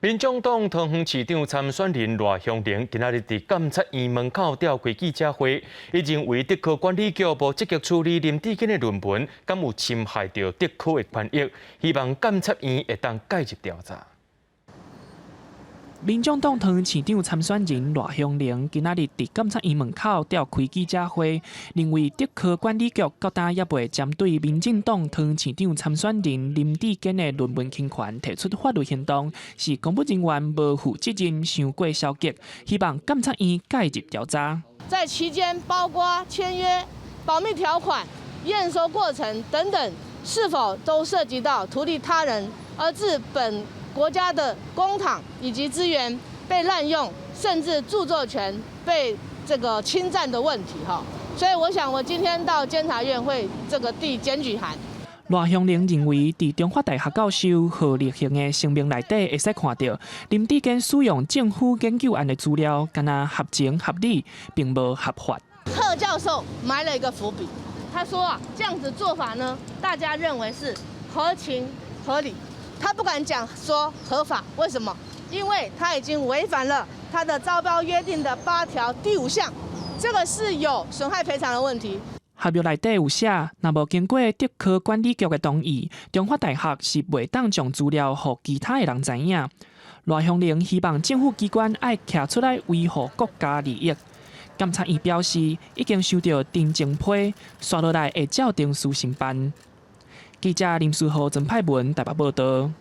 民众党桃园市长参选人赖香玲今仔日伫监察院门口召开记者会，已认为德科管理局无积极处理林志坚的论文，敢有侵害到德科的权益，希望监察院会当介入调查。 民众党桃园市长参选人赖香玲今仔日伫监察院门口召开记者会，认为德科管理局到今也未针对民进党桃园市长参选人林志坚的论文侵权提出法律行动，是公务人员无负责任、伤过消极，希望监察院介入调查。在期间，包括签约、保密条款、验收过程等等，是否都涉及到图利他人，而致本 国家的公帑以及资源被滥用，甚至著作权被侵占的问题哈，所以我想我今天到监察院会递检举函。赖香玲认为，伫中华大学教授何立行的声明内底，会使看到林志坚使用政府研究案的资料，敢若合情合理，并无合法。贺教授埋了一个伏笔，他说啊，这样子做法呢，大家认为是合情合理。 他不敢讲说合法，为什么？因为他已经违反了他的招标约定的8条第5项，这个是有损害赔偿的问题。合约内底有写，若无经过德科管理局的同意，中华大学是袂当将资料予其他的人知影。赖香玲希望政府机关爱站出来维护国家利益。监察院表示，已经收到订正批，刷落来会照定时申办。记者林书豪、曾派文台北报道。